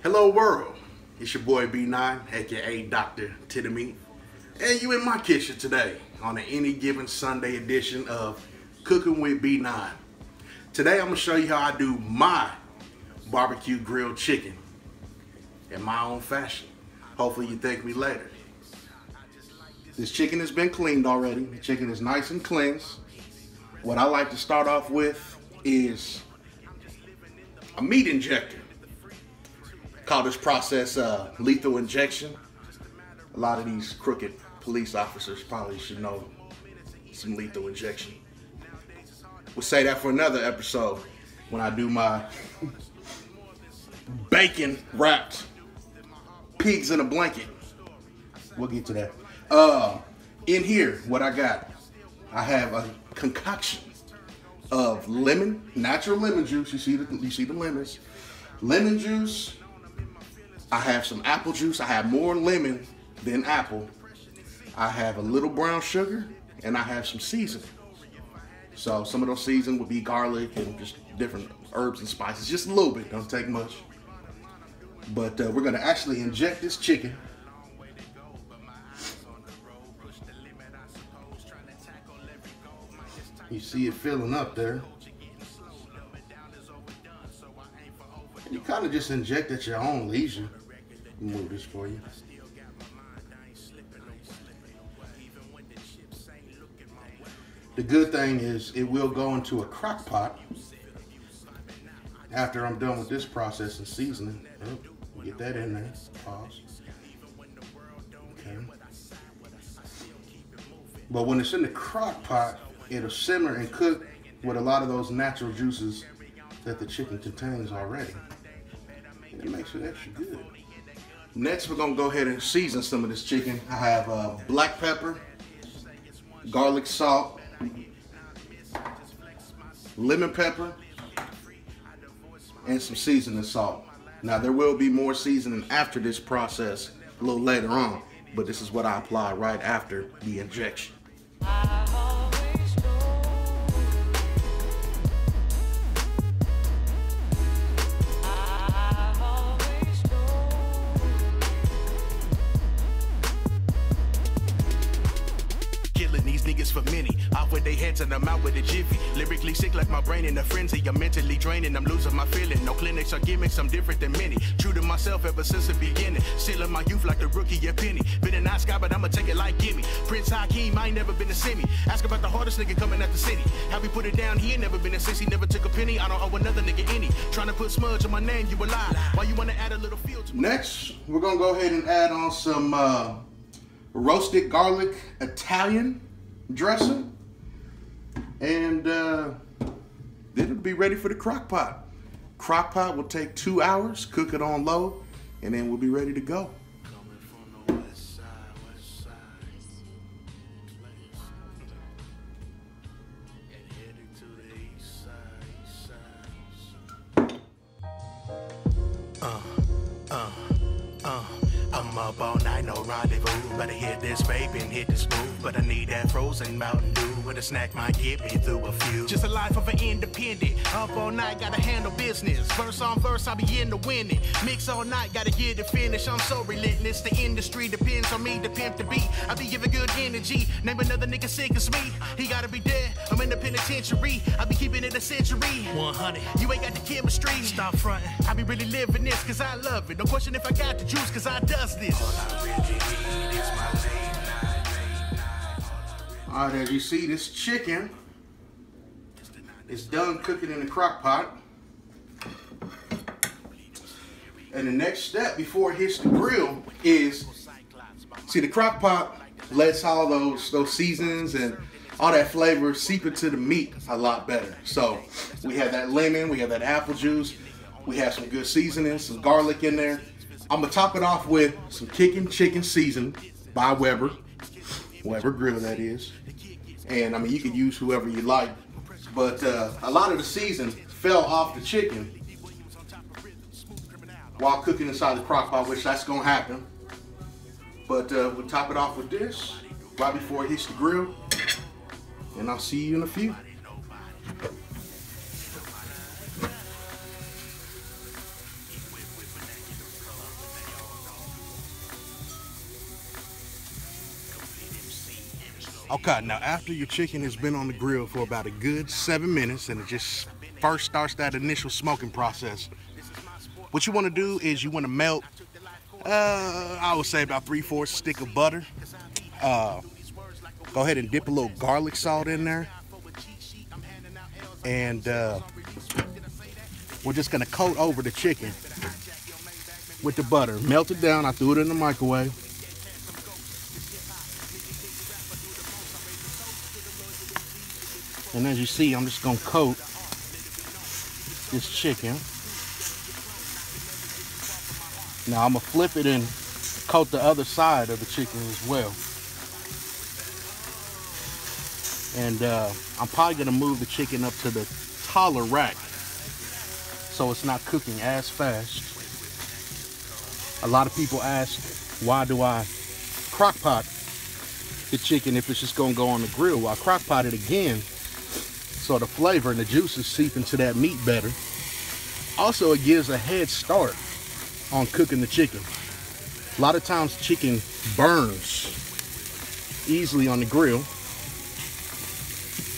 Hello world, it's your boy BNINE, aka Dr. to the Meat, and you in my kitchen today on an any given Sunday edition of Cooking with B9. Today I'm gonna show you how I do my barbecue grilled chicken in my own fashion. Hopefully you thank me later. This chicken has been cleaned already. The chicken is nice and cleansed. What I like to start off with is a meat injector. Call this process lethal injection. A lot of these crooked police officers probably should know some lethal injection. We'll say that for another episode when I do my bacon wrapped pigs in a blanket. We'll get to that. In here, what I got, I have a concoction of lemon, natural lemon juice. You see the lemons, lemon juice. I have some apple juice. I have more lemon than apple. I have a little brown sugar, and I have some seasoning. So some of those seasoning would be garlic and just different herbs and spices, just a little bit, don't take much. But we're gonna actually inject this chicken. You see it filling up there. You kind of just inject at your own leisure. Move this for you. The good thing is it will go into a crock pot after I'm done with this process and seasoning. Oh, get that in there. Pause. Okay. But when it's in the crock pot, it'll simmer and cook with a lot of those natural juices that the chicken contains already. And it makes it extra good. Next, we're gonna go ahead and season some of this chicken. I have black pepper, garlic salt, lemon pepper, and some seasoning salt. Now, there will be more seasoning after this process a little later on, but this is what I apply right after the injection. Niggas for many, off with their heads and I'm out with a jiffy. Lyrically sick like my brain in a frenzy. I'm mentally draining, I'm losing my feeling. No clinics or gimmicks, I'm different than many. True to myself ever since the beginning. Still in my youth like the rookie at Penny. Been a nice guy, but I'ma take it like gimme. Prince Hakeem, I ain't never been a semi. Ask about the hardest nigga coming out the city. How we put it down, he ain't never been a sissy. Never took a penny, I don't owe another nigga any. Trying to put smudge on my name, you a lie. Why you wanna add a little feel to Next, we're gonna go ahead and add on some roasted garlic Italian dressing, and then it'll be ready for the crock pot. Crock pot will take 2 hours, cook it on low, and then we'll be ready to go. I'm up all night, no rendezvous. Better hit this vape and hit this move. But I need that frozen Mountain Dew with a snack might get me through a few. Just a life of an independent. Up all night, gotta handle business. Verse on verse, I'll be in the winning. Mix all night, gotta get it finished. I'm so relentless. The industry depends on me to pimp the beat. I be giving good energy. Name another nigga sick as me. He gotta be dead. I'm in the penitentiary. I be keeping it a century. 100. You ain't got the chemistry. Stop fronting. I be really living this cause I love it. No question if I got the juice cause I does this. Alright, as you see, this chicken is done cooking in the crock pot. And the next step before it hits the grill is, see, the crock pot lets all those seasonings and all that flavor seep into the meat a lot better. So we have that lemon, we have that apple juice, we have some good seasonings, some garlic in there. I'm gonna top it off with some Cookin chicken seasoning by Weber grill that is. And I mean, you could use whoever you like, but a lot of the season fell off the chicken while cooking inside the crock pot, which that's gonna happen. But we'll top it off with this right before it hits the grill, and I'll see you in a few. Okay, now after your chicken has been on the grill for about a good 7 minutes and it just first starts that initial smoking process, what you want to do is you want to melt, I would say about 3/4 stick of butter. Go ahead and dip a little garlic salt in there. And we're just going to coat over the chicken with the butter. Melt it down. I threw it in the microwave. And as you see, I'm just going to coat this chicken. Now I'm going to flip it and coat the other side of the chicken as well. And I'm probably going to move the chicken up to the taller rack so it's not cooking as fast. A lot of people ask, why do I crock pot the chicken if it's just going to go on the grill? Well, I crock pot it again so the flavor and the juices seep into that meat better. Also, it gives a head start on cooking the chicken. A lot of times chicken burns easily on the grill,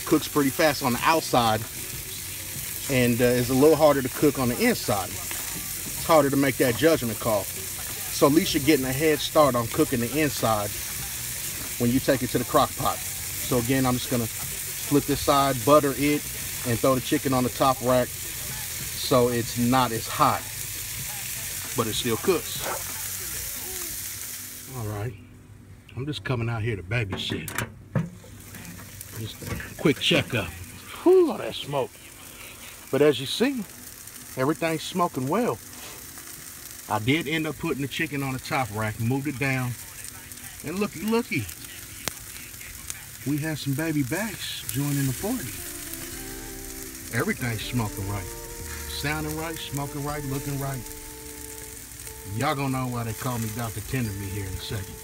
cooks pretty fast on the outside, and is a little harder to cook on the inside. It's harder to make that judgment call. So at least you're getting a head start on cooking the inside when you take it to the crock pot. So again, I'm just gonna flip this side, butter it, and throw the chicken on the top rack so it's not as hot, but it still cooks. All right, I'm just coming out here to babysit. Just a quick checkup. Whew, all that smoke. But as you see, everything's smoking well. I did end up putting the chicken on the top rack, moved it down, and looky. We have some baby backs joining the party. Everything's smoking right. Sounding right, smoking right, looking right. Y'all gonna know why they call me Dr. Tender Me here in a second.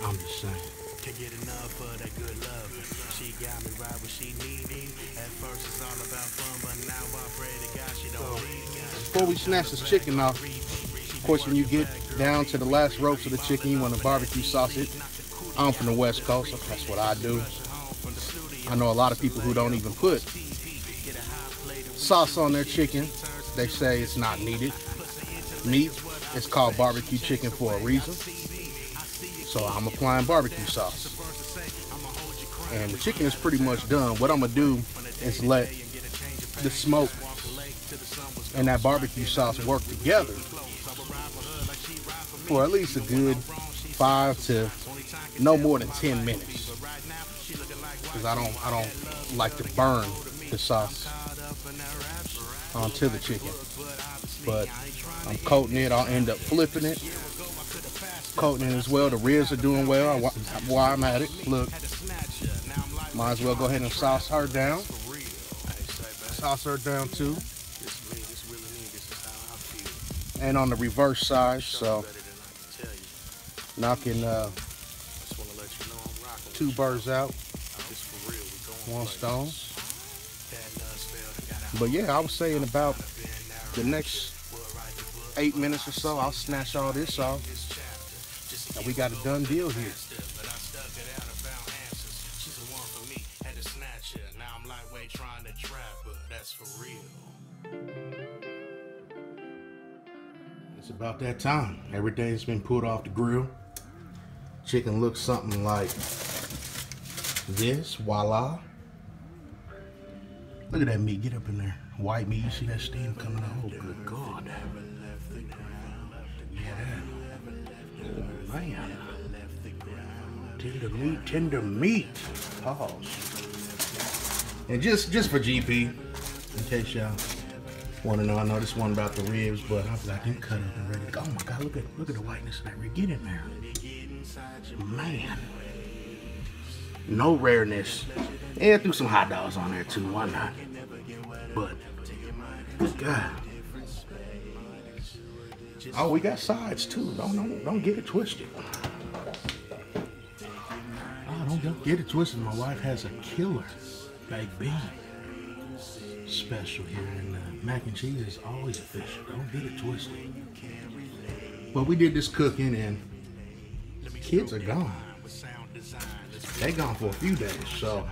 I'm just saying. Can't get enough of that good love. She got me right where she needed. At first it's all about fun, but now I pray to God she don't need it. Before we snatch this chicken off, of course, when you get down to the last ropes of the chicken, you want to barbecue sauce it. I'm from the West Coast, so that's what I do. I know a lot of people who don't even put sauce on their chicken. They say it's not needed. Me, it's called barbecue chicken for a reason. So I'm applying barbecue sauce. And the chicken is pretty much done. What I'm gonna do is let the smoke and that barbecue sauce work together for at least a good 5 to no more than 10 minutes. Because I don't like to burn the sauce onto the chicken. But I'm coating it. I'll end up flipping it, coating it as well. The ribs are doing well while I'm at it. Look, might as well go ahead and sauce her down. Sauce her down too. And on the reverse side, so knocking 2 birds out, 1 stone. But yeah, I would say in about the next 8 minutes or so, I'll snatch all this off. And we got a done deal here. It's about that time. Everything's been pulled off the grill. Chicken looks something like this. Voila. Look at that meat. Get up in there. White meat. You see that steam coming out? Oh, good God. Yeah. Oh, man. Tender meat. Pause. And just for GP, in case y'all want to know, I know this one about the ribs, but I've got them cut up and ready to go. Oh my God, look at the whiteness of that rib. Get in there. Man. No rareness. And threw some hot dogs on there too, why not? But, good God. Oh, we got sides too. Don't get it twisted. Oh, don't get it twisted. My wife has a killer baked bean special here, and mac and cheese is always official. Don't get it twisted. But we did this cooking, and kids are gone. They gone for a few days, so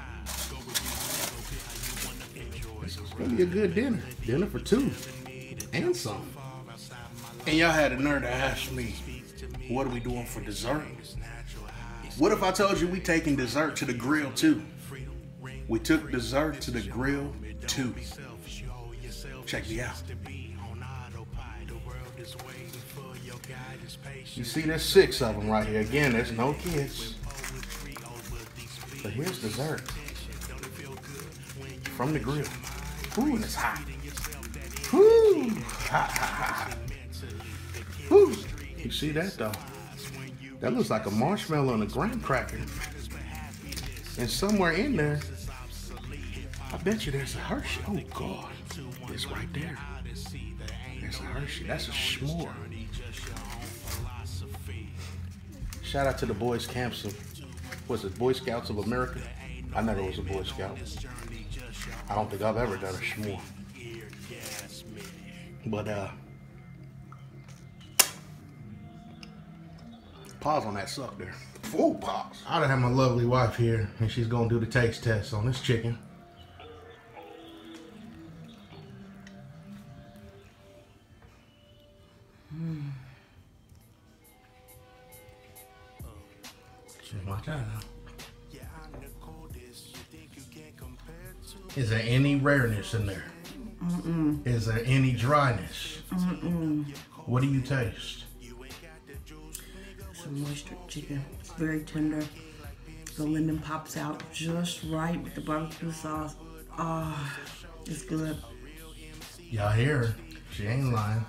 it's gonna be a good dinner. Dinner for two and some. And y'all had the nerve to ask me, what are we doing for dessert? What if I told you we taking dessert to the grill too? We took dessert to the grill too. Check me out. You see, there's 6 of them right here. Again, there's no kids. But here's dessert from the grill. Ooh, and it's hot. Ooh, hot, hot, hot. Ooh, you see that though? That looks like a marshmallow and a graham cracker. And somewhere in there, I bet you there's a Hershey. Oh God, it's right there. There's a Hershey. That's a s'more. Shout out to the Boy Scouts of, was it Boy Scouts of America? I never was a Boy Scout. I don't think I've ever done a s'more. But pause on that suck there. Full pause. I done have my lovely wife here, and she's gonna do the taste test on this chicken. Watch out now. Is there any rareness in there? Mm-mm. Is there any dryness? Mm-mm. What do you taste? Some moisture chicken. It's very tender. The lemon pops out just right with the barbecue sauce. Ah, it's good. Y'all hear her. She ain't lying.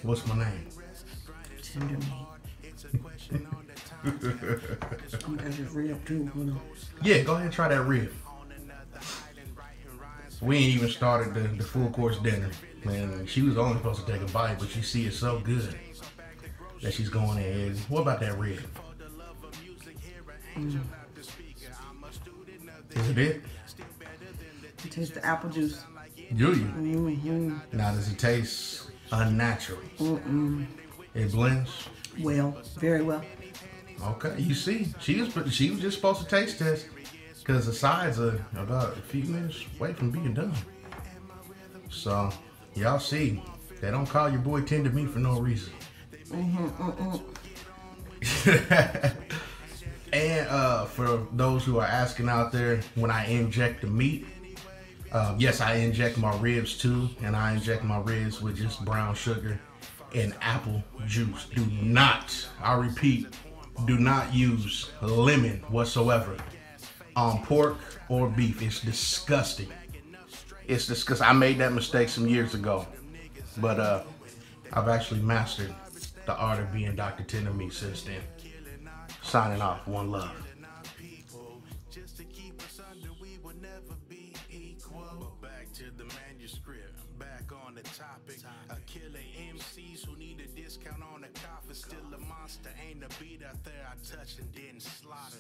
What's my name? Tender meat. I'm gonna just rib too. Yeah, go ahead and try that rib. We ain't even started the full course dinner. Man, she was only supposed to take a bite, but you see it's so good that she's going ahead. What about that rib? Is it it? You taste the apple juice. Do you? Mm-hmm. Now, does it taste unnatural? Mm-mm. It blends? Well, very well. Okay, you see, she was just supposed to taste test because the sides are about a few minutes away from being done. So, y'all see, they don't call your boy tender meat for no reason. And for those who are asking out there, when I inject the meat, yes, I inject my ribs too, and I inject my ribs with just brown sugar and apple juice. Do not, I repeat, do not use lemon whatsoever on pork or beef. It's disgusting. It's disgusting. I made that mistake some years ago, but I've actually mastered the art of being Dr. Tender Meat since then. Signing off. One love. Back to the manuscript, back on the topic. A killer MCs who need a discount on a coffin. Still a monster, ain't a beat out there I touched and didn't slaughter.